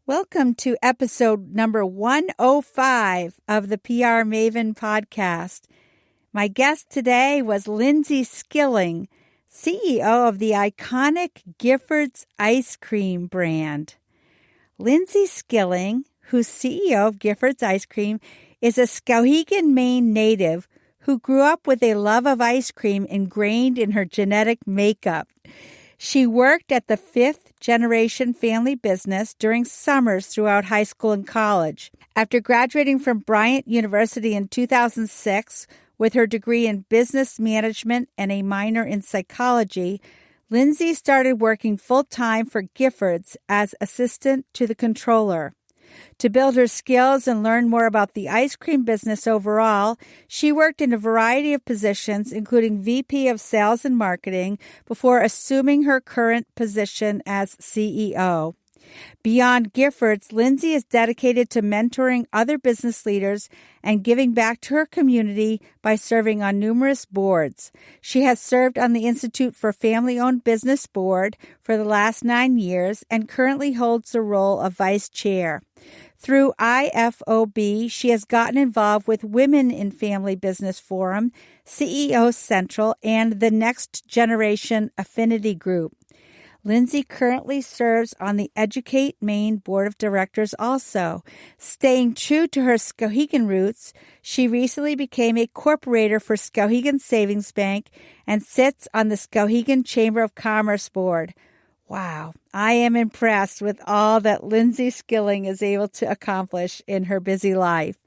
Welcome to episode number 105 of the PR Maven podcast. My guest today was Lindsay Skilling, CEO of the iconic Gifford's ice cream brand. Lindsay Skilling, who's CEO of Gifford's ice cream, is a Skowhegan, Maine native who grew up with a love of ice cream ingrained in her genetic makeup. She worked at the fifth-generation family business during summers throughout high school and college. After graduating from Bryant University in 2006 with her degree in business management and a minor in psychology, Lindsay started working full-time for Gifford's as assistant to the controller. To build her skills and learn more about the ice cream business overall, she worked in a variety of positions, including VP of Sales and Marketing, before assuming her current position as CEO. Beyond Gifford's, Lindsay is dedicated to mentoring other business leaders and giving back to her community by serving on numerous boards. She has served on the Institute for Family-Owned Business Board for the last 9 years and currently holds the role of vice chair. Through IFOB, she has gotten involved with Women in Family Business Forum, CEO Central, and the Next Generation Affinity Group. Lindsay currently serves on the Educate Maine Board of Directors also. Staying true to her Skowhegan roots, she recently became a corporator for Skowhegan Savings Bank and sits on the Skowhegan Chamber of Commerce Board. Wow, I am impressed with all that Lindsay Skilling is able to accomplish in her busy life.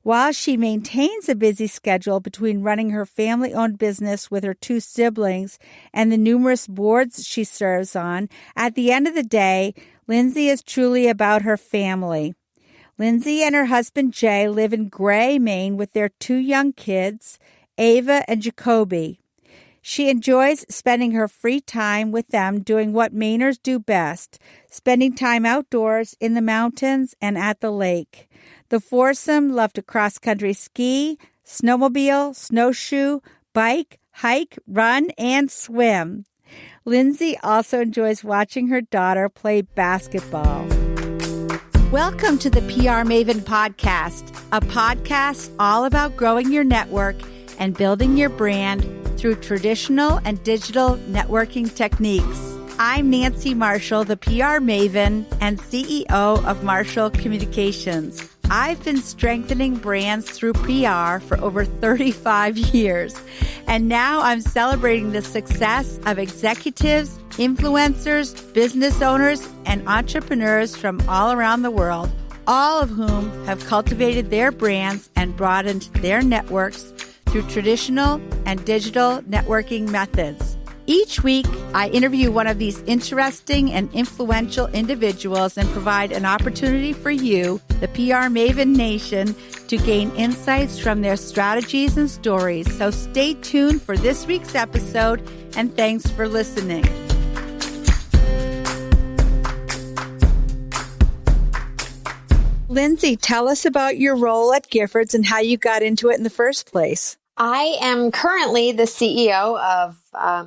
While she maintains a busy schedule between running her family-owned business with her 2 siblings and the numerous boards she serves on, at the end of the day, Lindsay is truly about her family. Lindsay and her husband Jay live in Gray, Maine with their 2 young kids, Ava and Jacoby. She enjoys spending her free time with them doing what Mainers do best, spending time outdoors in the mountains and at the lake. The foursome love to cross-country ski, snowmobile, snowshoe, bike, hike, run, and swim. Lindsay also enjoys watching her daughter play basketball. Welcome to the PR Maven podcast, a podcast all about growing your network and building your brand through traditional and digital networking techniques. I'm Nancy Marshall, the PR Maven and CEO of Marshall Communications. I've been strengthening brands through PR for over 35 years, and now I'm celebrating the success of executives, influencers, business owners, and entrepreneurs from all around the world, all of whom have cultivated their brands and broadened their networks through traditional and digital networking methods. Each week, I interview one of these interesting and influential individuals and provide an opportunity for you, the PR Maven Nation, to gain insights from their strategies and stories. So stay tuned for this week's episode, and thanks for listening. Lindsay, tell us about your role at Gifford's and how you got into it in the first place. I am currently the CEO of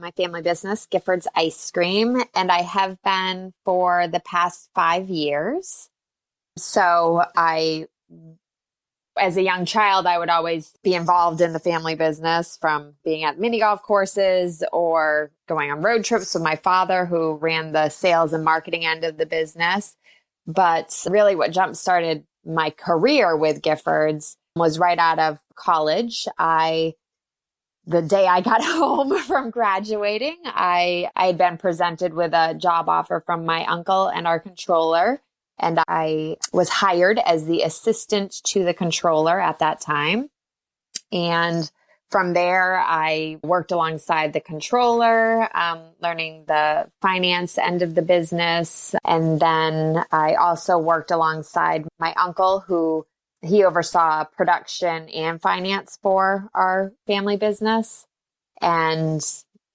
my family business, Gifford's Ice Cream, and I have been for the past 5 years. So as a young child, I would always be involved in the family business, from being at mini golf courses or going on road trips with my father, who ran the sales and marketing end of the business. But really what jump-started my career with Gifford's was right out of college. The day I got home from graduating, I had been presented with a job offer from my uncle and our controller, and I was hired as the assistant to the controller at that time. And from there, I worked alongside the controller, learning the finance end of the business. And then I also worked alongside my uncle, who he oversaw production and finance for our family business. And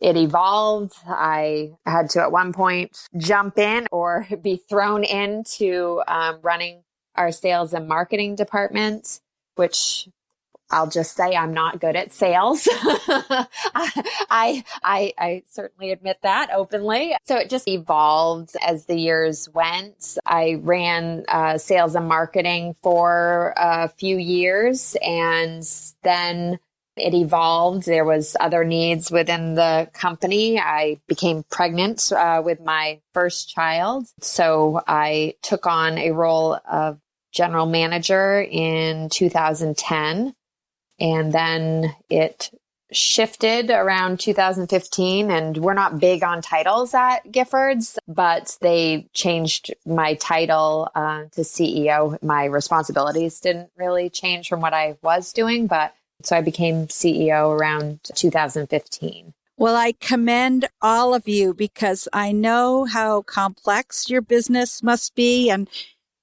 it evolved. I had to at one point jump in or be thrown into running our sales and marketing department, which I'll just say I'm not good at sales. I certainly admit that openly. So it just evolved as the years went. I ran sales and marketing for a few years, and then it evolved. There was other needs within the company. I became pregnant with my first child. So I took on a role of general manager in 2010. And then it shifted around 2015, and we're not big on titles at Giffords, but they changed my title to CEO. My responsibilities didn't really change from what I was doing, but so I became CEO around 2015. Well, I commend all of you because I know how complex your business must be. And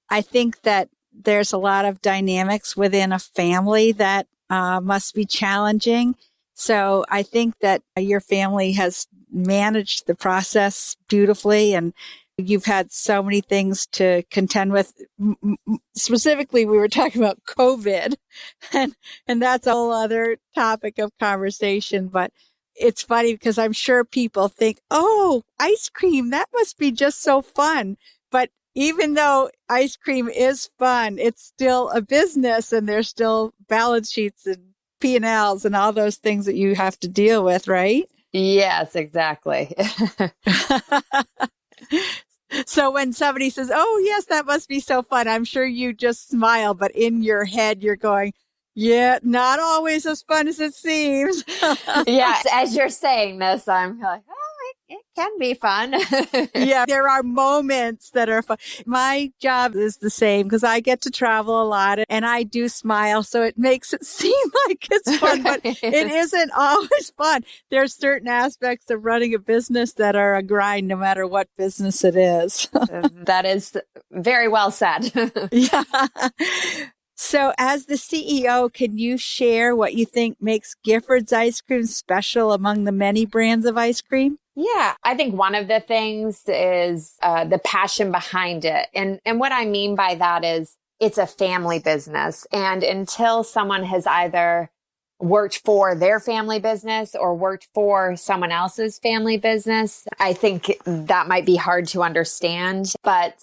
I think that there's a lot of dynamics within a family that must be challenging. So I think that your family has managed the process beautifully, and you've had so many things to contend with. Specifically, we were talking about COVID, and that's a whole other topic of conversation. But it's funny because I'm sure people think, oh, ice cream, that must be just so fun. But even though ice cream is fun, it's still a business, and there's still balance sheets and P&Ls and all those things that you have to deal with, right? Yes, exactly. So when somebody says, oh, yes, that must be so fun, I'm sure you just smile, but in your head, you're going, yeah, not always as fun as it seems. Yeah, as you're saying this, I'm like, oh, it can be fun. Yeah, there are moments that are fun. My job is the same because I get to travel a lot and I do smile. So it makes it seem like it's fun, but it isn't always fun. There's certain aspects of running a business that are a grind no matter what business it is. That is very well said. Yeah. So as the CEO, can you share what you think makes Gifford's ice cream special among the many brands of ice cream? Yeah, I think one of the things is the passion behind it. And what I mean by that is it's a family business. And until someone has either worked for their family business or worked for someone else's family business, I think that might be hard to understand. But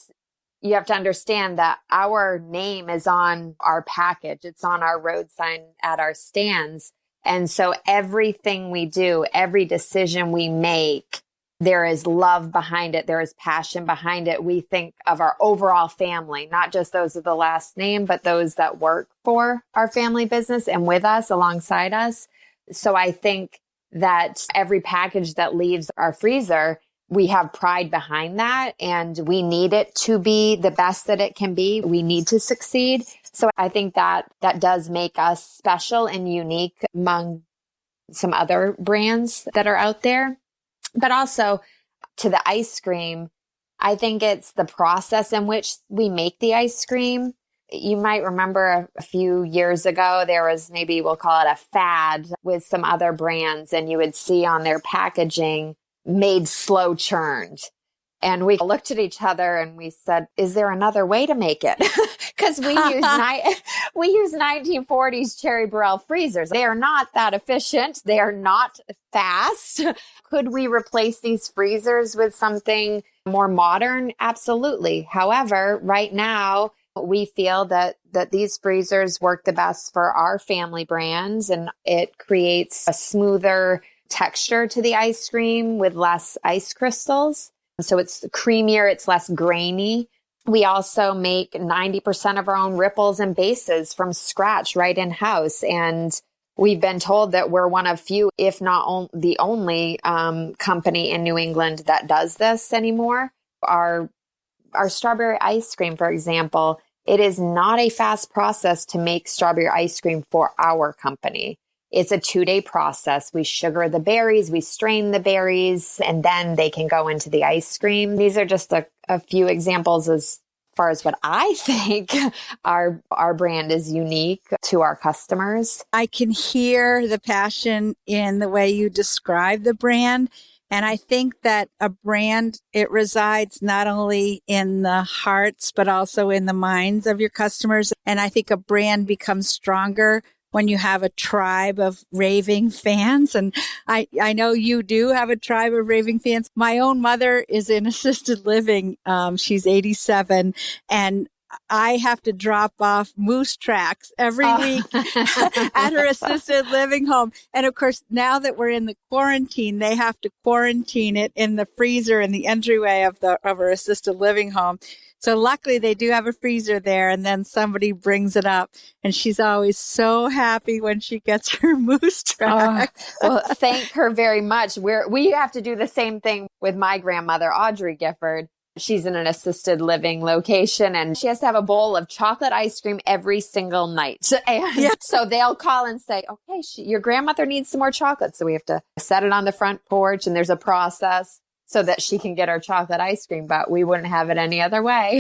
you have to understand that our name is on our package. It's on our road sign at our stands. And so everything we do, every decision we make, there is love behind it. There is passion behind it. We think of our overall family, not just those with the last name, but those that work for our family business and with us, alongside us. So I think that every package that leaves our freezer, we have pride behind that, and we need it to be the best that it can be. We need to succeed. So I think that does make us special and unique among some other brands that are out there. But also to the ice cream, I think it's the process in which we make the ice cream. You might remember a few years ago, there was maybe we'll call it a fad with some other brands, and you would see on their packaging, made slow churned. And we looked at each other and we said, is there another way to make it? Because we use 1940s Cherry Burrell freezers. They are not that efficient. They are not fast. Could we replace these freezers with something more modern? Absolutely. However, right now, we feel that these freezers work the best for our family brands, and it creates a smoother texture to the ice cream with less ice crystals. So it's creamier, it's less grainy. We also make 90% of our own ripples and bases from scratch right in-house. And we've been told that we're one of few, if not the only company in New England that does this anymore. Our strawberry ice cream, for example, it is not a fast process to make strawberry ice cream for our company. It's a 2-day process. We sugar the berries, we strain the berries, and then they can go into the ice cream. These are just a few examples as far as what I think our brand is unique to our customers. I can hear the passion in the way you describe the brand. And I think that a brand, it resides not only in the hearts, but also in the minds of your customers. And I think a brand becomes stronger when you have a tribe of raving fans. And I know you do have a tribe of raving fans. My own mother is in assisted living. She's 87, and I have to drop off moose tracks every week at her assisted living home. And of course, now that we're in the quarantine, they have to quarantine it in the freezer in the entryway of her assisted living home. So luckily they do have a freezer there, and then somebody brings it up, and she's always so happy when she gets her moose tracks. Well, thank her very much. We have to do the same thing with my grandmother, Audrey Gifford. She's in an assisted living location, and she has to have a bowl of chocolate ice cream every single night. And so they'll call and say, okay, your grandmother needs some more chocolate. So we have to set it on the front porch, and there's a process so that she can get her chocolate ice cream, but we wouldn't have it any other way.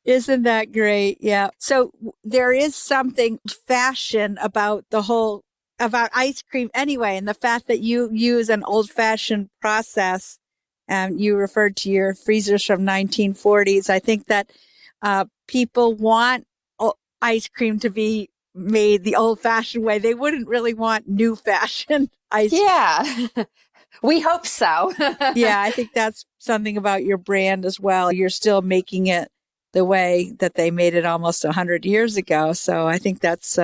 Isn't that great? Yeah. So there is something fashion about about ice cream anyway, and the fact that you use an old fashioned process. You referred to your freezers from 1940s. I think that people want ice cream to be made the old fashioned way. They wouldn't really want new fashioned ice cream. Yeah. We hope so. Yeah, I think that's something about your brand as well. You're still making it the way that they made it almost 100 years ago. So I think that's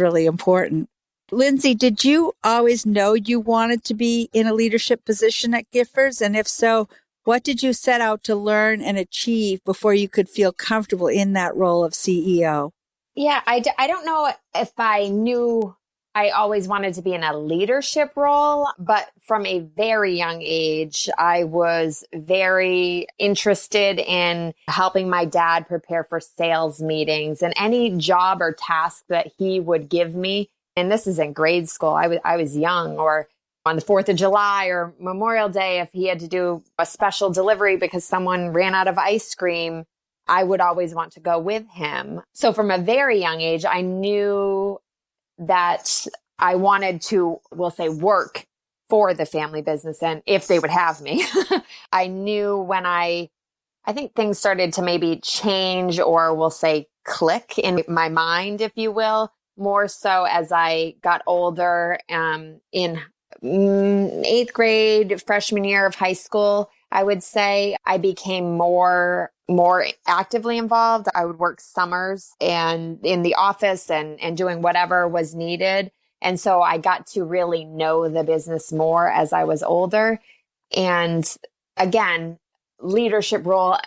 really important. Lindsay, did you always know you wanted to be in a leadership position at Giffords? And if so, what did you set out to learn and achieve before you could feel comfortable in that role of CEO? Yeah, I don't know if I knew I always wanted to be in a leadership role, but from a very young age, I was very interested in helping my dad prepare for sales meetings and any job or task that he would give me. And this is in grade school. I was young, or on the 4th of July or Memorial Day, if he had to do a special delivery because someone ran out of ice cream, I would always want to go with him. So from a very young age, I knew that I wanted to, we'll say, work for the family business, and if they would have me. I knew when I think things started to maybe change, or we'll say click in my mind, if you will, more so as I got older, in 8th grade, freshman year of high school. I would say I became more actively involved. I would work summers and in the office and doing whatever was needed. And so I got to really know the business more as I was older. And again, leadership role,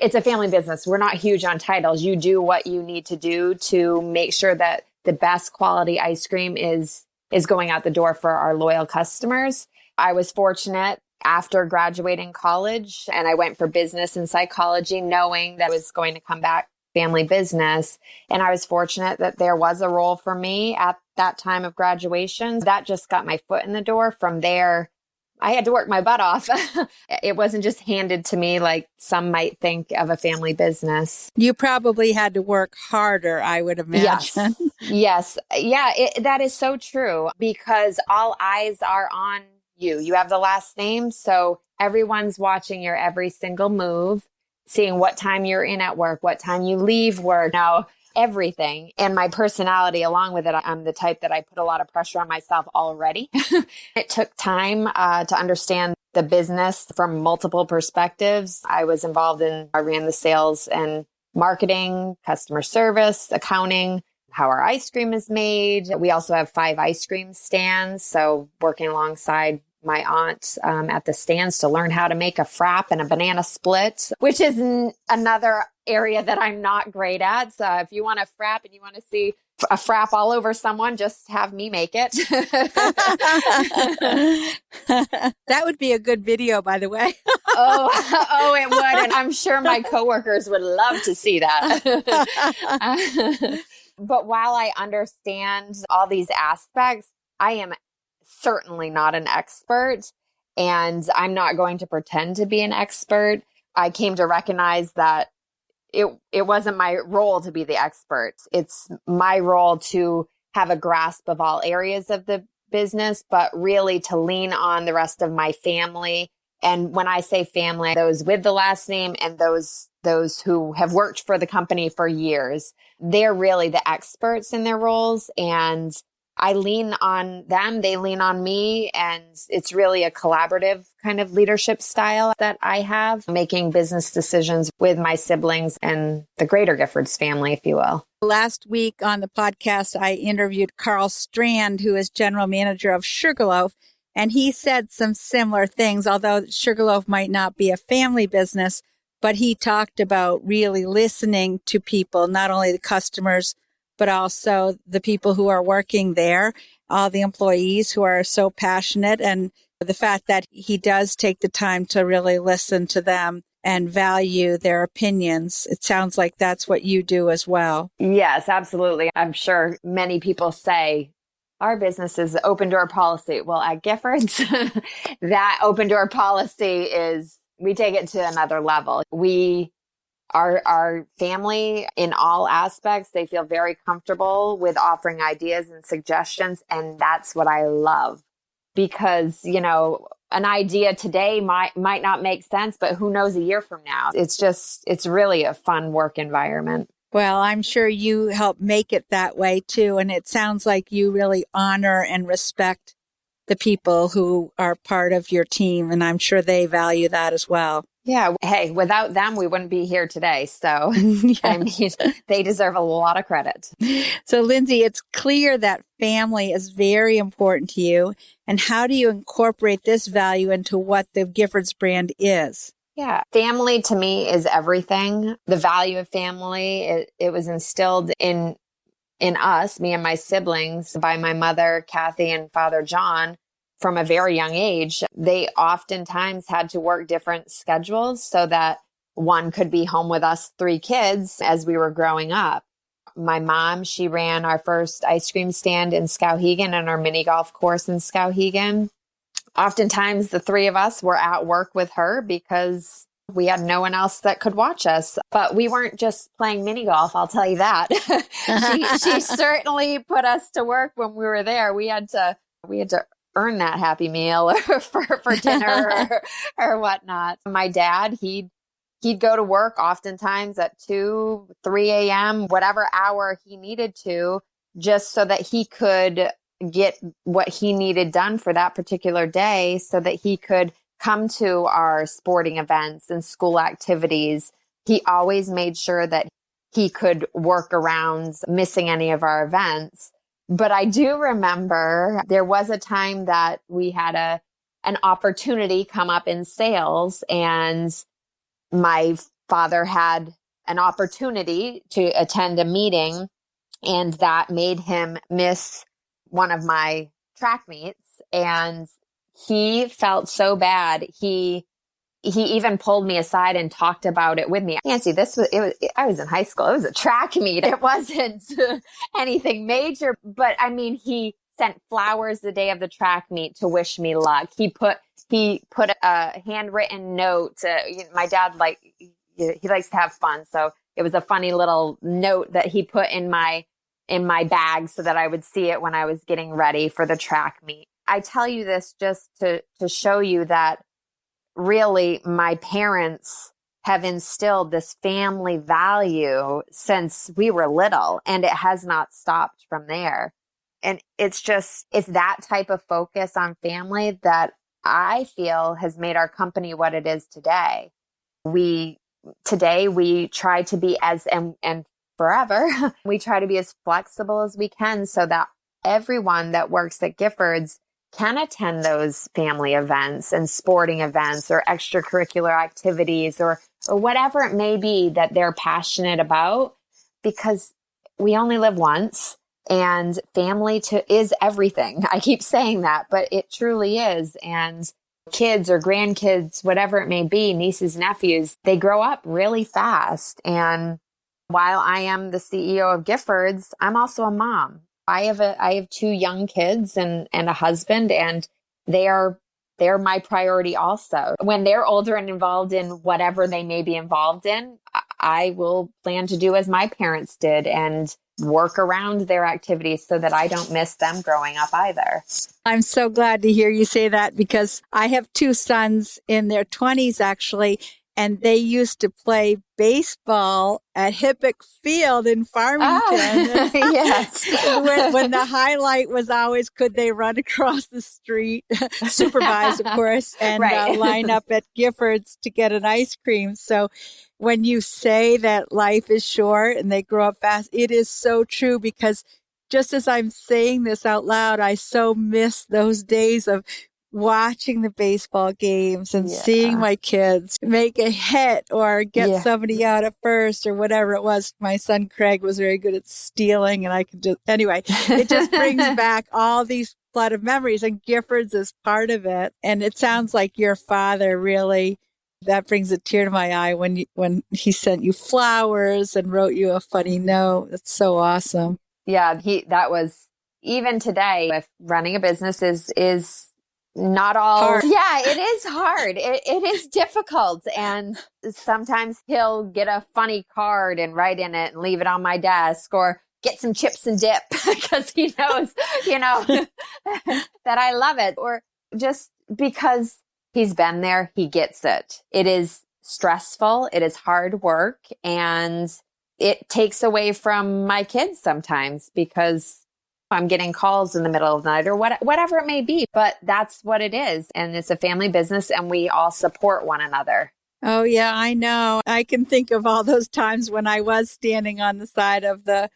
it's a family business. We're not huge on titles. You do what you need to do to make sure that the best quality ice cream is going out the door for our loyal customers. I was fortunate after graduating college, and I went for business and psychology, knowing that I was going to come back family business. And I was fortunate that there was a role for me at that time of graduation. That just got my foot in the door. From there, I had to work my butt off. It wasn't just handed to me like some might think of a family business. You probably had to work harder, I would imagine. Yes. Yeah, that is so true, because all eyes are on you. You have the last name. So everyone's watching your every single move, seeing what time you're in at work, what time you leave work. Now, everything. And my personality along with it, I'm the type that I put a lot of pressure on myself already. It took time to understand the business from multiple perspectives. I ran the sales and marketing, customer service, accounting, how our ice cream is made. We also have 5 ice cream stands. So working alongside my aunt at the stands to learn how to make a frap and a banana split, which is another area that I'm not great at. So if you want a frap and you want to see a frap all over someone, just have me make it. That would be a good video, by the way. Oh, it would. And I'm sure my coworkers would love to see that. But while I understand all these aspects, I am certainly not an expert, and I'm not going to pretend to be an expert. I came to recognize that it wasn't my role to be the expert. It's my role to have a grasp of all areas of the business, but really to lean on the rest of my family. And when I say family, those with the last name and those those who have worked for the company for years. They're really the experts in their roles, and I lean on them, they lean on me, and it's really a collaborative kind of leadership style that I have, making business decisions with my siblings and the greater Giffords family, if you will. Last week on the podcast, I interviewed Carl Strand, who is general manager of Sugarloaf, and he said some similar things, although Sugarloaf might not be a family business, but he talked about really listening to people, not only the customers, but also the people who are working there, all the employees who are so passionate, and the fact that he does take the time to really listen to them and value their opinions. It sounds like that's what you do as well. Yes, absolutely. I'm sure many people say our business is open door policy. Well, at Giffords, that open door policy is, we take it to another level. Our family in all aspects, they feel very comfortable with offering ideas and suggestions. And that's what I love, because, an idea today might not make sense, but who knows a year from now? It's really a fun work environment. Well, I'm sure you help make it that way too. And it sounds like you really honor and respect the people who are part of your team. And I'm sure they value that as well. Yeah. Hey, without them, we wouldn't be here today. So, Yeah. I mean, they deserve a lot of credit. So, Lindsay, it's clear that family is very important to you. And how do you incorporate this value into what the Giffords brand is? Yeah. Family to me is everything. The value of family, it was instilled in us, me and my siblings, by my mother, Kathy, and father, John. From a very young age, they oftentimes had to work different schedules so that one could be home with us 3 kids as we were growing up. My mom, she ran our first ice cream stand in Skowhegan and our mini golf course in Skowhegan. Oftentimes, the 3 of us were at work with her because we had no one else that could watch us. But we weren't just playing mini golf, I'll tell you that. She certainly put us to work when we were there. We had to earn that Happy Meal for dinner or whatnot. My dad, he'd go to work oftentimes at 2, 3 a.m., whatever hour he needed to, just so that he could get what he needed done for that particular day, so that he could come to our sporting events and school activities. He always made sure that he could work around missing any of our events. But I do remember there was a time that we had an opportunity come up in sales, and my father had an opportunity to attend a meeting, and that made him miss one of my track meets. And he felt so bad. He even pulled me aside and talked about it with me. Nancy, I was in high school. It was a track meet. It wasn't anything major, but I mean, he sent flowers the day of the track meet to wish me luck. He put a handwritten note. My dad, he likes to have fun. So it was a funny little note that he put in my bag so that I would see it when I was getting ready for the track meet. I tell you this just to show you that really my parents have instilled this family value since we were little, and it has not stopped from there. And it's that type of focus on family that I feel has made our company what it is today. Today we try to be and forever, we try to be as flexible as we can so that everyone that works at Giffords can attend those family events and sporting events or extracurricular activities or whatever it may be that they're passionate about, because we only live once, and family is everything. I keep saying that, but it truly is. And kids or grandkids, whatever it may be, nieces, nephews, they grow up really fast. And while I am the CEO of Giffords, I'm also a mom. I have 2 young kids and a husband, and they're my priority also. When they're older and involved in whatever they may be involved in, I will plan to do as my parents did and work around their activities so that I don't miss them growing up either. I'm so glad to hear you say that, because I have 2 sons in their 20s, actually, and they used to play baseball at Hippick Field in Farmington. Oh, yes. when the highlight was always, could they run across the street, supervised, of course, and Right. line up at Gifford's to get an ice cream. So when you say that life is short and they grow up fast, it is so true, because just as I'm saying this out loud, I so miss those days of watching the baseball games and seeing my kids make a hit or get somebody out at first or whatever it was. My son Craig was very good at stealing, and I could just, anyway, it just brings back all these flood of memories, and Gifford's is part of it. And it sounds like your father really, that brings a tear to my eye when he sent you flowers and wrote you a funny note. That's so awesome. Yeah, that was, even today, if running a business is not all hard. Yeah, it is hard. It is difficult. And sometimes he'll get a funny card and write in it and leave it on my desk, or get some chips and dip because he knows, that I love it, or just because he's been there, he gets it. It is stressful. It is hard work, and it takes away from my kids sometimes because I'm getting calls in the middle of the night or whatever it may be, but that's what it is. And it's a family business, and we all support one another. Oh, yeah, I know. I can think of all those times when I was standing on the side of the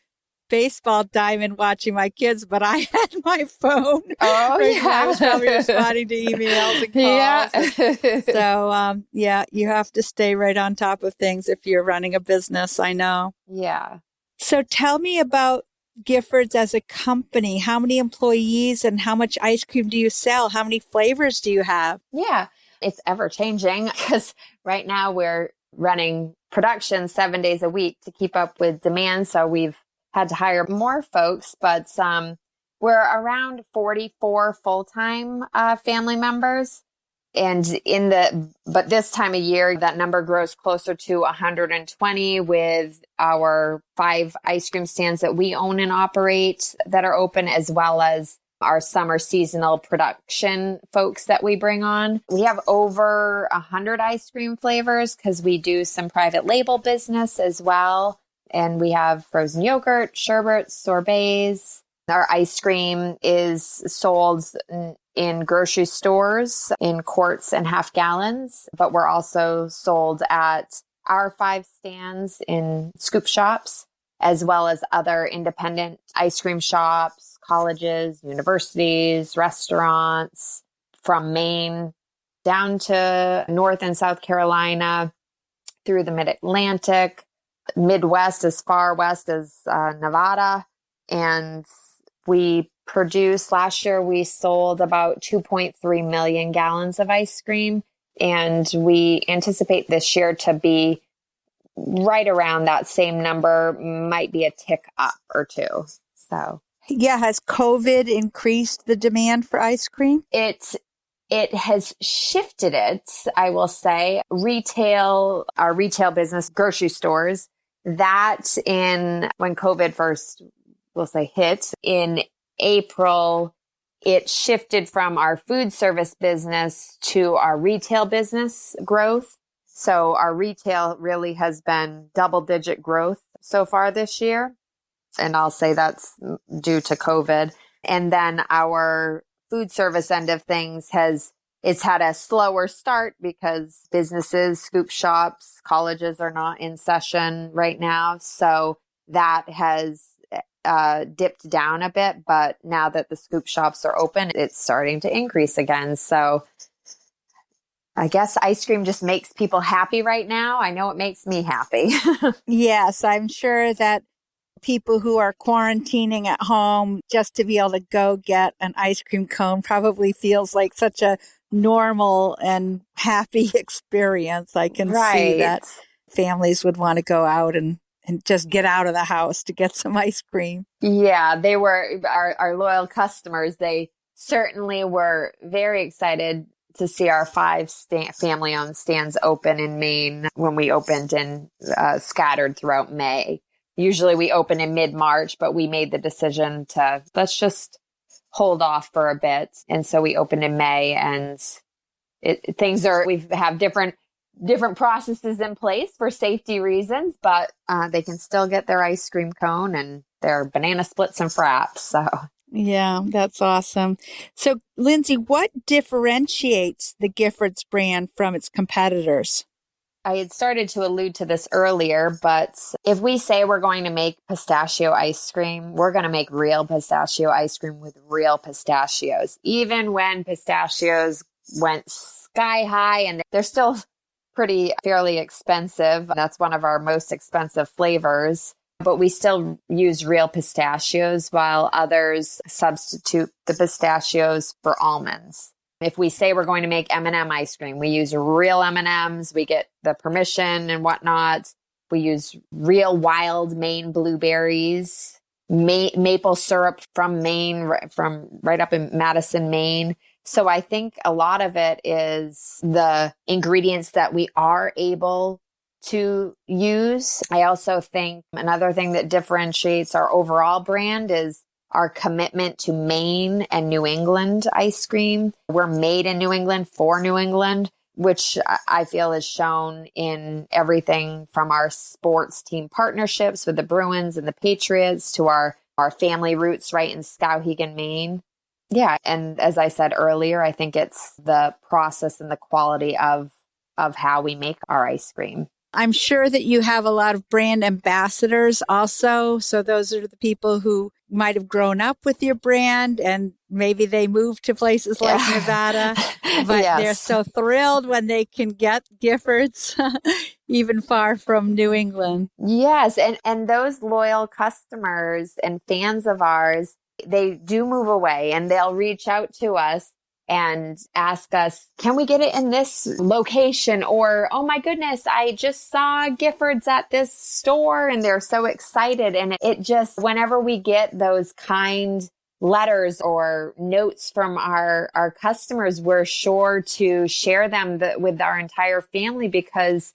baseball diamond watching my kids, but I had my phone. Oh, yeah. I was probably responding to emails and calls. Yeah. So, you have to stay right on top of things if you're running a business. I know. Yeah. So tell me about Gifford's as a company. How many employees and how much ice cream do you sell? How many flavors do you have? Yeah, it's ever changing because right now we're running production 7 days a week to keep up with demand. So we've had to hire more folks, but we're around 44 full-time family members. And but this time of year, that number grows closer to 120 with our 5 ice cream stands that we own and operate that are open, as well as our summer seasonal production folks that we bring on. We have over 100 ice cream flavors because we do some private label business as well. And we have frozen yogurt, sherbets, sorbets. Our ice cream is sold in grocery stores in quarts and half gallons, but we're also sold at our 5 stands in scoop shops, as well as other independent ice cream shops, colleges, universities, restaurants, from Maine down to North and South Carolina, through the Mid-Atlantic, Midwest, as far west as Nevada. And last year, we sold about 2.3 million gallons of ice cream. And we anticipate this year to be right around that same number, might be a tick up or two. So, yeah, has COVID increased the demand for ice cream? It has shifted it, I will say. Our retail business, grocery stores, when COVID first, we'll say, hit in April, it shifted from our food service business to our retail business growth. So our retail really has been double-digit growth so far this year. And I'll say that's due to COVID. And then our food service end of things it's had a slower start because businesses, scoop shops, colleges are not in session right now. So that has dipped down a bit, but now that the scoop shops are open, it's starting to increase again. So I guess ice cream just makes people happy right now. I know it makes me happy. Yes, I'm sure that people who are quarantining at home, just to be able to go get an ice cream cone probably feels like such a normal and happy experience. I can see that families would want to go out and just get out of the house to get some ice cream. Yeah, they were our loyal customers. They certainly were very excited to see our 5 family-owned stands open in Maine when we opened and scattered throughout May. Usually we open in mid-March, but we made the decision to let's just hold off for a bit. And so we opened in May, and we have different different processes in place for safety reasons, but they can still get their ice cream cone and their banana splits and fraps. So yeah, that's awesome. So, Lindsay, what differentiates the Gifford's brand from its competitors? I had started to allude to this earlier, but if we say we're going to make pistachio ice cream, we're going to make real pistachio ice cream with real pistachios. Even when pistachios went sky high, and they're still fairly expensive. That's one of our most expensive flavors, but we still use real pistachios while others substitute the pistachios for almonds. If we say we're going to make M&M ice cream, we use real M&Ms. We get the permission and whatnot. We use real wild Maine blueberries, maple syrup from Maine, from right up in Madison, Maine. So I think a lot of it is the ingredients that we are able to use. I also think another thing that differentiates our overall brand is our commitment to Maine and New England ice cream. We're made in New England for New England, which I feel is shown in everything from our sports team partnerships with the Bruins and the Patriots to our family roots right in Skowhegan, Maine. Yeah. And as I said earlier, I think it's the process and the quality of how we make our ice cream. I'm sure that you have a lot of brand ambassadors also. So those are the people who might have grown up with your brand and maybe they moved to places like Nevada, but Yes. They're so thrilled when they can get Giffords even far from New England. Yes. And those loyal customers and fans of ours, they do move away and they'll reach out to us and ask us, can we get it in this location? Or, oh my goodness, I just saw Giffords at this store, and they're so excited. And it just, whenever we get those kind letters or notes from our customers, we're sure to share them with our entire family, because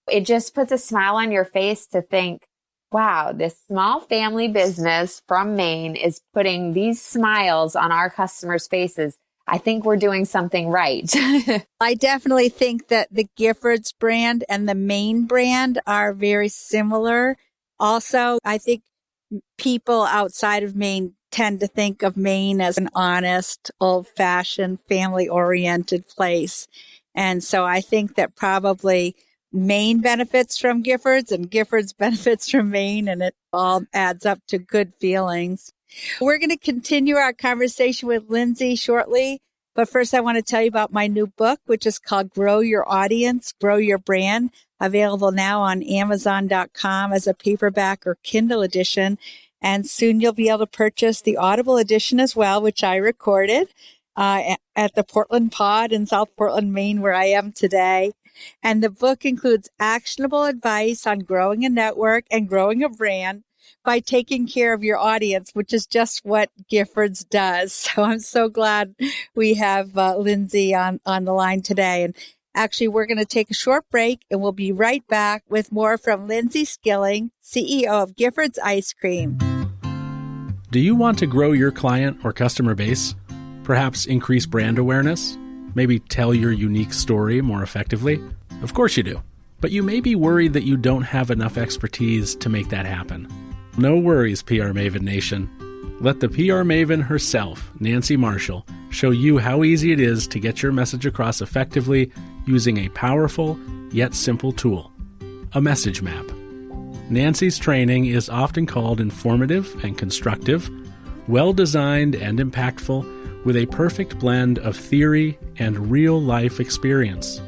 it just puts a smile on your face to think, wow, this small family business from Maine is putting these smiles on our customers' faces. I think we're doing something right. I definitely think that the Giffords brand and the Maine brand are very similar. Also, I think people outside of Maine tend to think of Maine as an honest, old-fashioned, family-oriented place. And so I think that probably Maine benefits from Giffords and Giffords benefits from Maine, and it all adds up to good feelings. We're going to continue our conversation with Lindsay shortly, but first I want to tell you about my new book, which is called Grow Your Audience, Grow Your Brand, available now on Amazon.com as a paperback or Kindle edition, and soon you'll be able to purchase the Audible edition as well, which I recorded at the Portland Pod in South Portland, Maine, where I am today. And the book includes actionable advice on growing a network and growing a brand by taking care of your audience, which is just what Giffords does. So I'm so glad we have Lindsay on the line today. And actually, we're going to take a short break and we'll be right back with more from Lindsay Skilling, CEO of Giffords Ice Cream. Do you want to grow your client or customer base? Perhaps increase brand awareness? Maybe tell your unique story more effectively? Of course you do. But you may be worried that you don't have enough expertise to make that happen. No worries, PR Maven Nation. Let the PR Maven herself, Nancy Marshall, show you how easy it is to get your message across effectively using a powerful yet simple tool, a message map. Nancy's training is often called informative and constructive, well-designed and impactful, with a perfect blend of theory and real-life experience.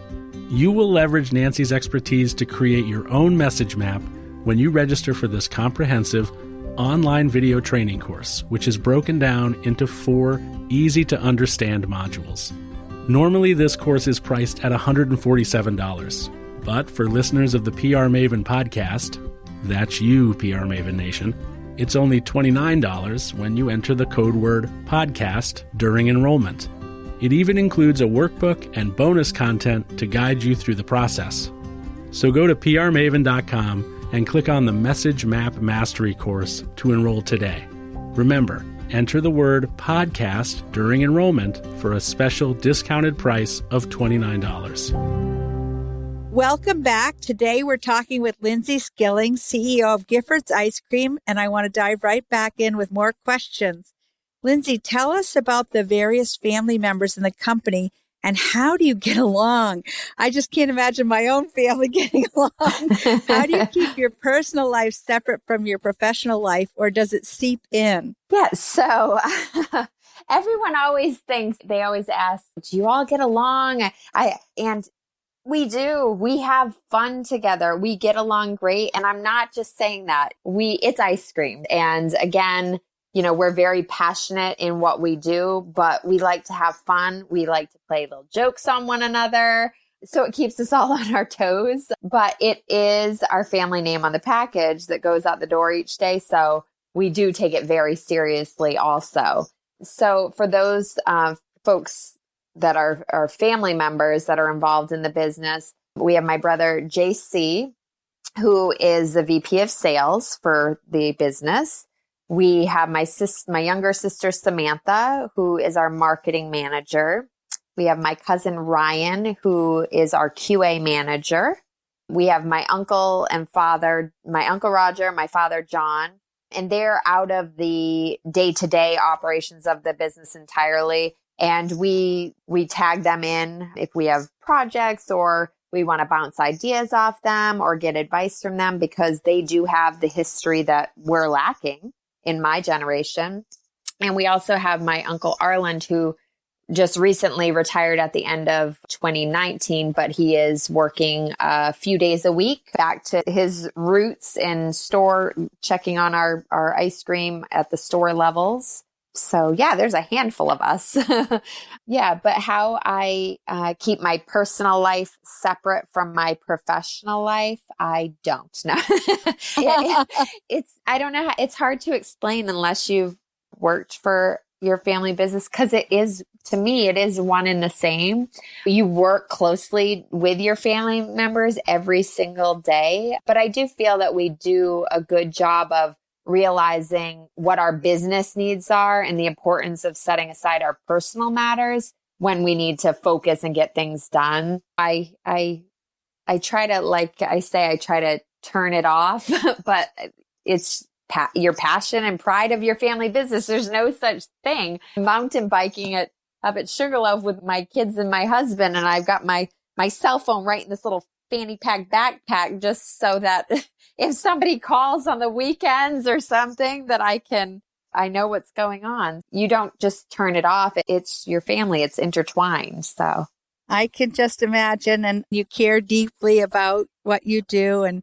You will leverage Nancy's expertise to create your own message map when you register for this comprehensive online video training course, which is broken down into 4 easy-to-understand modules. Normally, this course is priced at $147, but for listeners of the PR Maven podcast, that's you, PR Maven Nation, it's only $29 when you enter the code word podcast during enrollment. It even includes a workbook and bonus content to guide you through the process. So go to prmaven.com and click on the Message Map Mastery course to enroll today. Remember, enter the word podcast during enrollment for a special discounted price of $29. Welcome back. Today we're talking with Lindsay Skilling, CEO of Gifford's Ice Cream, and I want to dive right back in with more questions. Lindsay, tell us about the various family members in the company and how do you get along? I just can't imagine my own family getting along. How do you keep your personal life separate from your professional life, or does it seep in? Yeah, so everyone always thinks, they always ask, do you all get along? And we do. We have fun together. We get along great. And I'm not just saying that. It's ice cream. And again, we're very passionate in what we do, but we like to have fun. We like to play little jokes on one another. So it keeps us all on our toes. But it is our family name on the package that goes out the door each day. So we do take it very seriously also. So for those folks that are family members that are involved in the business, we have my brother, JC, who is the VP of sales for the business. We have my younger sister, Samantha, who is our marketing manager. We have my cousin, Ryan, who is our QA manager. We have my uncle and father, my uncle Roger, my father, John, and they're out of the day-to-day operations of the business entirely. And we tag them in if we have projects or we want to bounce ideas off them or get advice from them, because they do have the history that we're lacking in my generation. And we also have my uncle Arland, who just recently retired at the end of 2019, but he is working a few days a week back to his roots in store, checking on our ice cream at the store levels. So yeah, there's a handful of us. Yeah, but how I keep my personal life separate from my professional life, I don't know. I don't know. It's hard to explain unless you've worked for your family business, because to me, it is one and the same. You work closely with your family members every single day, but I do feel that we do a good job of realizing what our business needs are and the importance of setting aside our personal matters when we need to focus and get things done. I try to, like I say, I try to turn it off, but it's your passion and pride of your family business. There's no such thing. Mountain biking up at Sugarloaf with my kids and my husband, and I've got my cell phone right in this little fanny pack backpack, just so that if somebody calls on the weekends or something, that I know what's going on. You don't just turn it off. It's your family. It's intertwined. So I can just imagine, and you care deeply about what you do. And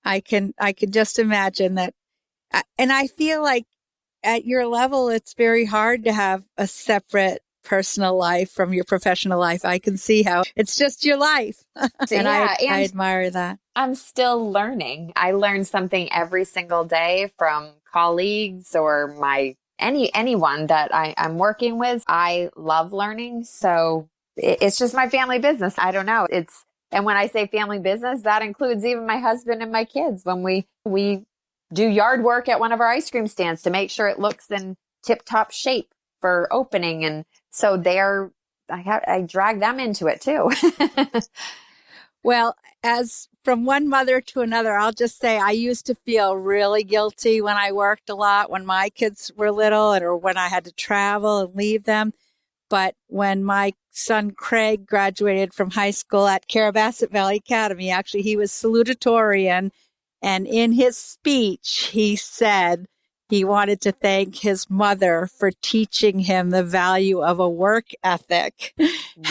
I can just imagine that. And I feel like at your level, it's very hard to have a separate personal life from your professional life. I can see how it's just your life. And I admire that. I'm still learning. I learn something every single day from colleagues or anyone that I'm working with. I love learning. So it's just my family business. I don't know. And when I say family business, that includes even my husband and my kids. When we do yard work at one of our ice cream stands to make sure it looks in tip-top shape for opening. And so I drag them into it too. Well, as from one mother to another, I'll just say I used to feel really guilty when I worked a lot, when my kids were little, or when I had to travel and leave them. But when my son Craig graduated from high school at Carabasset Valley Academy, actually he was salutatorian. And in his speech, he said he wanted to thank his mother for teaching him the value of a work ethic.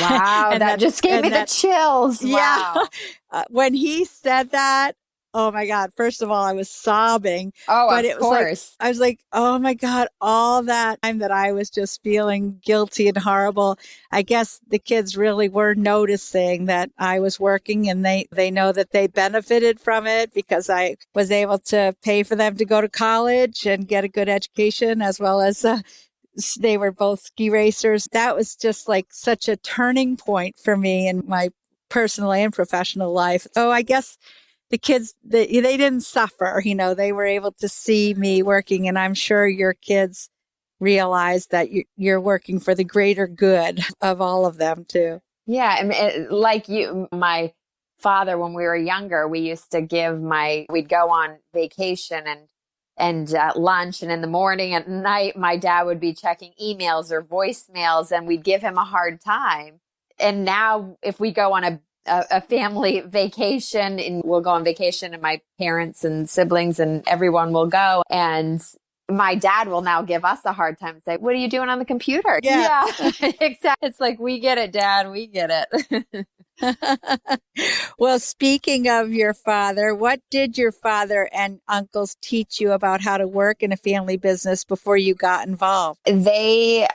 Wow, that just gave me the chills. Wow. Yeah. When he said that, oh my God, first of all, I was sobbing. Oh, but of course. I was like, oh my God, all that time that I was just feeling guilty and horrible. I guess the kids really were noticing that I was working, and they know that they benefited from it because I was able to pay for them to go to college and get a good education, as well as they were both ski racers. That was just like such a turning point for me in my personal and professional life. So I guess the kids, they didn't suffer, they were able to see me working, and I'm sure your kids realize that you're working for the greater good of all of them too. Yeah. And like you, my father, when we were younger, we used to we'd go on vacation and at lunch, and in the morning, at night, my dad would be checking emails or voicemails, and we'd give him a hard time. And now if we go on a family vacation, and we'll go on vacation, and my parents and siblings and everyone will go, and my dad will now give us a hard time and say, "What are you doing on the computer?" Yeah. Exactly. It's like, we get it, Dad. We get it. Well, speaking of your father, what did your father and uncles teach you about how to work in a family business before you got involved? They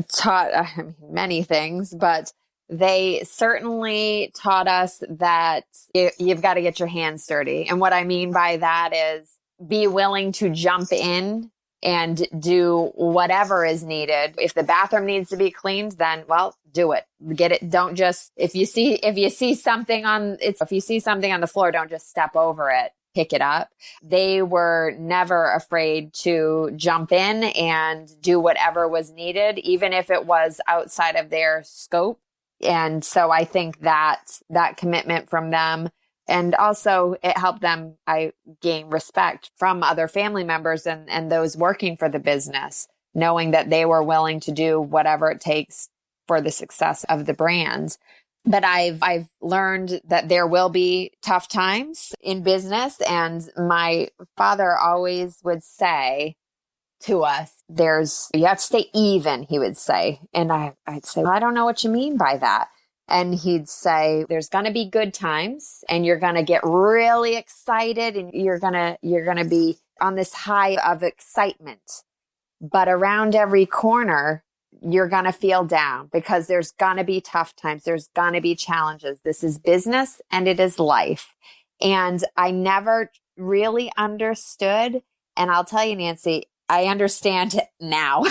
taught many things, but they certainly taught us that you've got to get your hands dirty. And what I mean by that is be willing to jump in and do whatever is needed. If the bathroom needs to be cleaned, then, well, do it. Get it. Don't just, if you see something on the floor, don't just step over it. Pick it up. They were never afraid to jump in and do whatever was needed, even if it was outside of their scope. And so I think that commitment from them, and also it helped them, I gain respect from other family members and those working for the business, knowing that they were willing to do whatever it takes for the success of the brand. But I've learned that there will be tough times in business. And my father always would say to us, you have to stay even, he would say. And I'd say, well, I don't know what you mean by that. And he'd say, there's going to be good times, and you're going to get really excited, and you're going to be on this high of excitement. But around every corner, you're going to feel down, because there's going to be tough times. There's going to be challenges. This is business and it is life. And I never really understood. And I'll tell you, Nancy, I understand it now.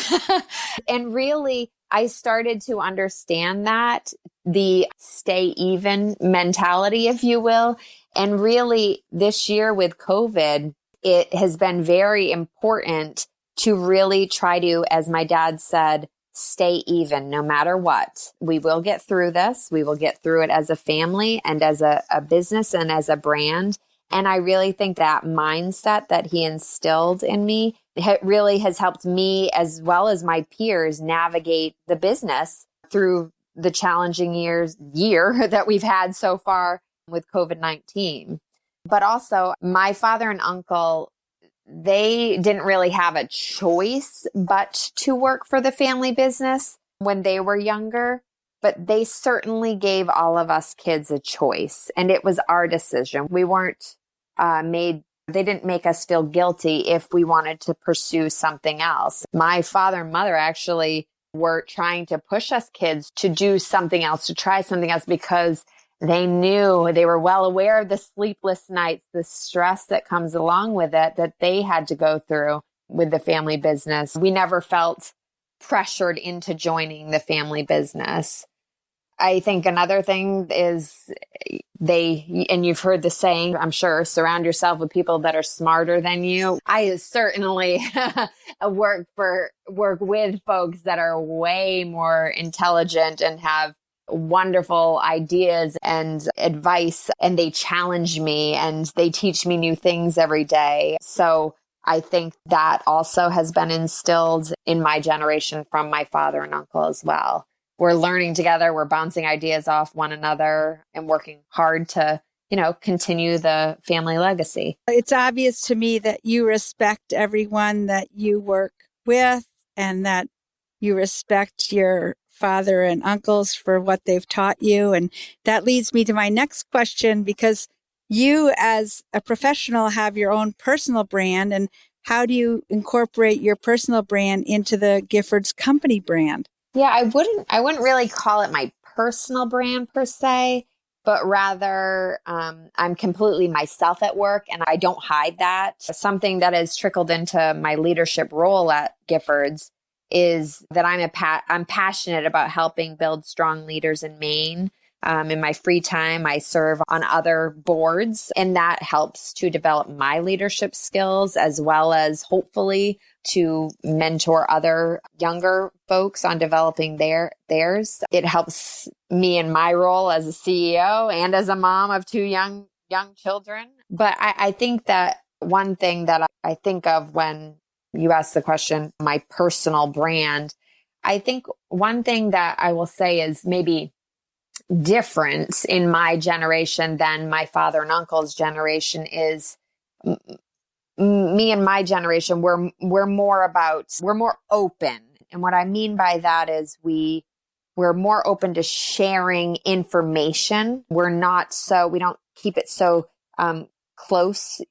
And really, I started to understand that, the stay even mentality, if you will. And really, this year with COVID, it has been very important to really try to, as my dad said, stay even no matter what. We will get through this. We will get through it as a family and as a business and as a brand. And I really think that mindset that he instilled in me really has helped me, as well as my peers, navigate the business through the challenging year that we've had so far with COVID-19. But also, my father and uncle, they didn't really have a choice but to work for the family business when they were younger. But they certainly gave all of us kids a choice, and it was our decision. We weren't they didn't make us feel guilty if we wanted to pursue something else. My father and mother actually were trying to push us kids to do something else, to try something else, because they were well aware of the sleepless nights, the stress that comes along with it, that they had to go through with the family business. We never felt pressured into joining the family business. I think another thing is and you've heard the saying, I'm sure, surround yourself with people that are smarter than you. I certainly work with folks that are way more intelligent and have wonderful ideas and advice, and they challenge me and they teach me new things every day. So I think that also has been instilled in my generation from my father and uncle as well. We're learning together, we're bouncing ideas off one another and working hard to, continue the family legacy. It's obvious to me that you respect everyone that you work with, and that you respect your father and uncles for what they've taught you. And that leads me to my next question, because you as a professional have your own personal brand. And how do you incorporate your personal brand into the Gifford's company brand? Yeah, I wouldn't really call it my personal brand per se, but rather I'm completely myself at work, and I don't hide that. Something that has trickled into my leadership role at Gifford's is that I'm passionate about helping build strong leaders in Maine. In my free time, I serve on other boards, and that helps to develop my leadership skills, as well as hopefully to mentor other younger folks on developing theirs. It helps me in my role as a CEO and as a mom of two young children. But I think that one thing that I think of when you ask the question, my personal brand, I think one thing that I will say is maybe different in my generation than my father and uncle's generation is me and my generation, we're more open. And what I mean by that is we're more open to sharing information. We don't keep it so close,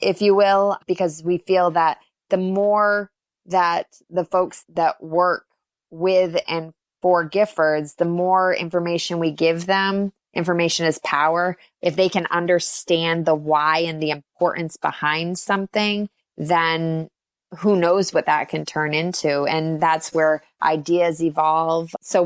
if you will, because we feel that the more that the folks that work with and for Giffords, the more information we give them, information is power. If they can understand the why and the importance behind something, then who knows what that can turn into. And that's where ideas evolve. So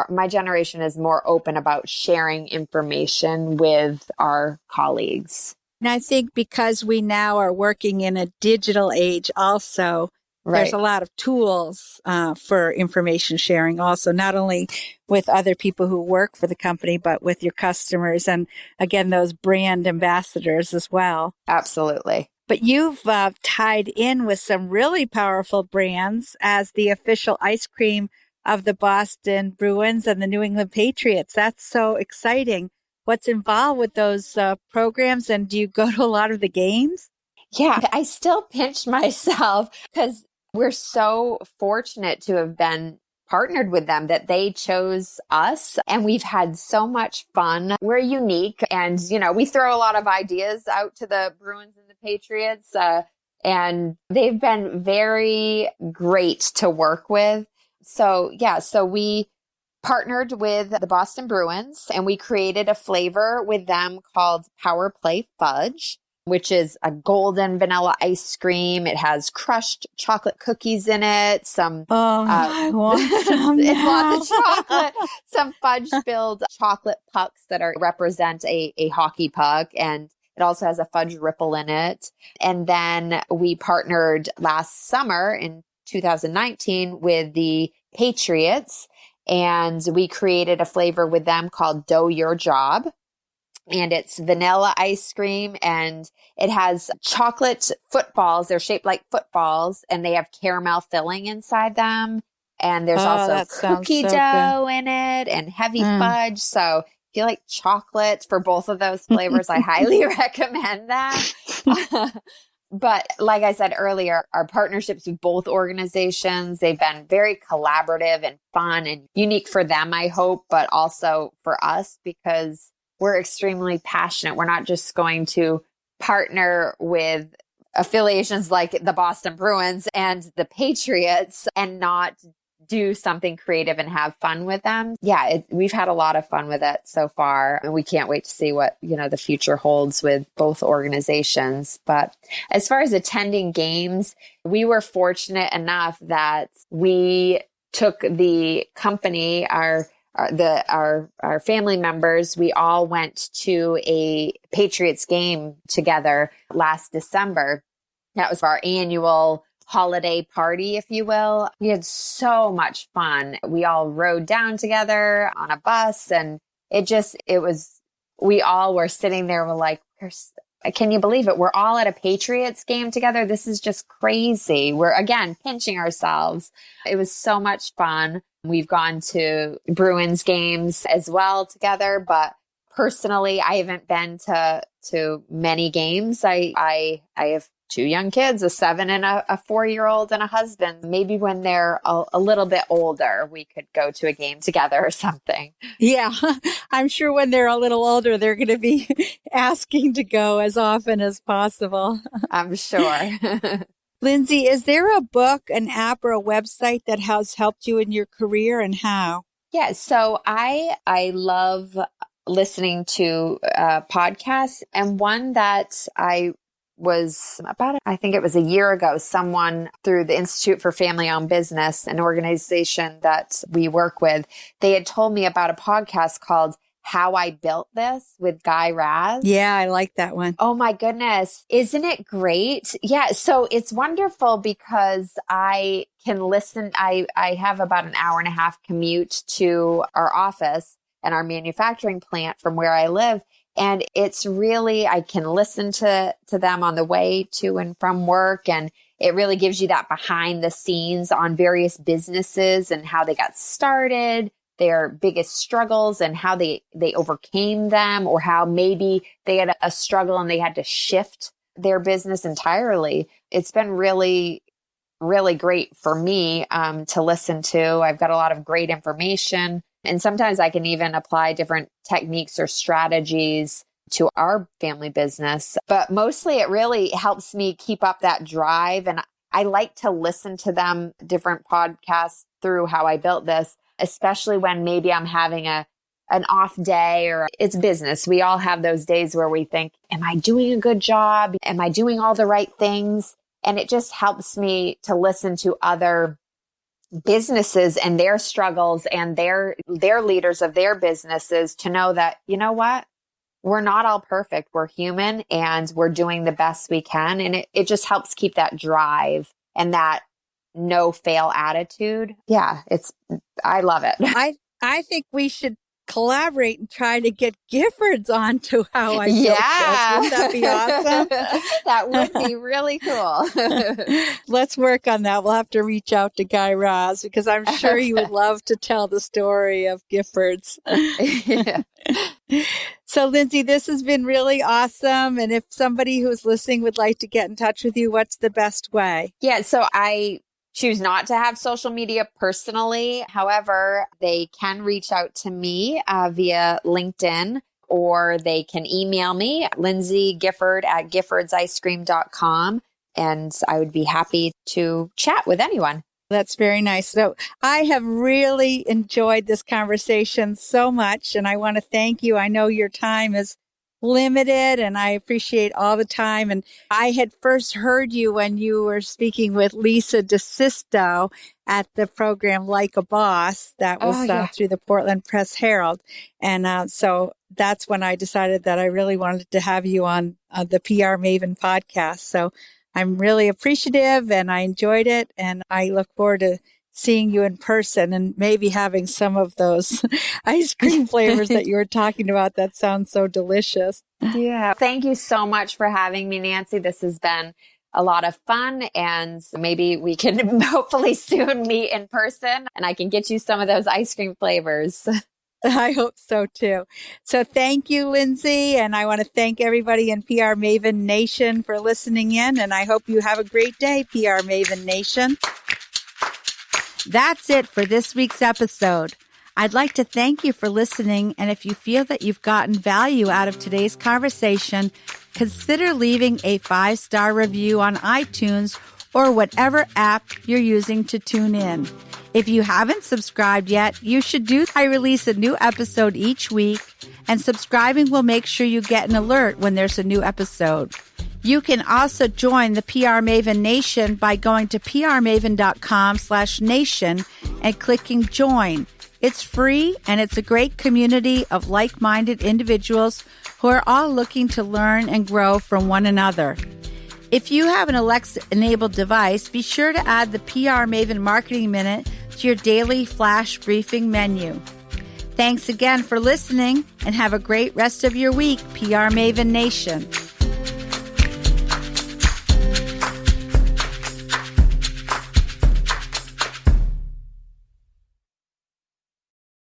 my generation is more open about sharing information with our colleagues. And I think because we now are working in a digital age also, there's a lot of tools for information sharing also, not only with other people who work for the company, but with your customers and, again, those brand ambassadors as well. Absolutely. But you've tied in with some really powerful brands as the official ice cream of the Boston Bruins and the New England Patriots. That's so exciting. What's involved with those programs, and do you go to a lot of the games? Yeah, I still pinch myself because we're so fortunate to have been partnered with them that they chose us, and we've had so much fun. We're unique, and we throw a lot of ideas out to the Bruins and the Patriots, and they've been very great to work with. So we partnered with the Boston Bruins, and we created a flavor with them called Power Play Fudge, which is a golden vanilla ice cream. It has crushed chocolate cookies in it. I want some it's now. lots of chocolate. Some fudge-filled chocolate pucks that represent a hockey puck, and it also has a fudge ripple in it. And then we partnered last summer in 2019 with the Patriots, and we created a flavor with them called Dough Your Job. And it's vanilla ice cream, and it has chocolate footballs. They're shaped like footballs, and they have caramel filling inside them. And there's also cookie dough in it and heavy fudge. So if you like chocolate for both of those flavors, I highly recommend that. But like I said earlier, our partnerships with both organizations, they've been very collaborative and fun and unique for them, I hope, but also for us because we're extremely passionate. We're not just going to partner with affiliations like the Boston Bruins and the Patriots and not do something creative and have fun with them. Yeah, we've had a lot of fun with it so far, and we can't wait to see what, the future holds with both organizations. But as far as attending games, we were fortunate enough that we took the company, our family members, we all went to a Patriots game together last December. That was our annual holiday party, if you will. We had so much fun. We all rode down together on a bus, and we all were sitting there, we're like, can you believe it? We're all at a Patriots game together. This is just crazy. We're, again, pinching ourselves. It was so much fun. We've gone to Bruins games as well together, but personally, I haven't been to many games. I have two young kids, a 7 and a 4-year-old and a husband. Maybe when they're a little bit older, we could go to a game together or something. Yeah, I'm sure when they're a little older, they're going to be asking to go as often as possible. I'm sure. Lindsay, is there a book, an app, or a website that has helped you in your career, and how? Yeah, so I love listening to podcasts, and one that I think it was a year ago, someone through the Institute for Family-Owned Business, an organization that we work with, they had told me about a podcast called How I Built This with Guy Raz. Yeah, I like that one. Oh my goodness. Isn't it great? Yeah. So it's wonderful because I can listen. I have about an hour and a half commute to our office and our manufacturing plant from where I live. And it's really, I can listen to them on the way to and from work. And it really gives you that behind the scenes on various businesses and how they got started, their biggest struggles and how they overcame them, or how maybe they had a struggle and they had to shift their business entirely. It's been really, really great for me to listen to. I've got a lot of great information. And sometimes I can even apply different techniques or strategies to our family business. But mostly it really helps me keep up that drive. And I like to listen to them, different podcasts through How I Built This, especially when maybe I'm having an off day or it's business. We all have those days where we think, am I doing a good job? Am I doing all the right things? And it just helps me to listen to other businesses and their struggles and their leaders of their businesses to know that, you know what? We're not all perfect. We're human and we're doing the best we can. And it just helps keep that drive and that no fail attitude. Yeah, I love it. I think we should collaborate and try to get Giffords onto How I Built This. Wouldn't that be awesome? That would be really cool. Let's work on that. We'll have to reach out to Guy Raz because I'm sure he would love to tell the story of Giffords. Yeah. So, Lindsay, this has been really awesome. And if somebody who's listening would like to get in touch with you, what's the best way? Yeah, so I choose not to have social media personally. However, they can reach out to me via LinkedIn, or they can email me, Lindsay Gifford at giffordsicecream.com. And I would be happy to chat with anyone. That's very nice. So I have really enjoyed this conversation so much, and I want to thank you. I know your time is limited and I appreciate all the time. And I had first heard you when you were speaking with Lisa DeSisto at the program Like a Boss that was through the Portland Press Herald. And so that's when I decided that I really wanted to have you on the PR Maven podcast. So I'm really appreciative and I enjoyed it. And I look forward to seeing you in person and maybe having some of those ice cream flavors that you were talking about. That sounds so delicious. Yeah. Thank you so much for having me, Nancy. This has been a lot of fun, and maybe we can hopefully soon meet in person and I can get you some of those ice cream flavors. I hope so too. So thank you, Lindsay. And I want to thank everybody in PR Maven Nation for listening in. And I hope you have a great day, PR Maven Nation. That's it for this week's episode. I'd like to thank you for listening. And if you feel that you've gotten value out of today's conversation, consider leaving a 5-star review on iTunes or whatever app you're using to tune in. If you haven't subscribed yet, you should do. I release a new episode each week, and subscribing will make sure you get an alert when there's a new episode. You can also join the PR Maven Nation by going to prmaven.com/nation and clicking join. It's free and it's a great community of like-minded individuals who are all looking to learn and grow from one another. If you have an Alexa-enabled device, be sure to add the PR Maven Marketing Minute to your daily flash briefing menu. Thanks again for listening and have a great rest of your week, PR Maven Nation.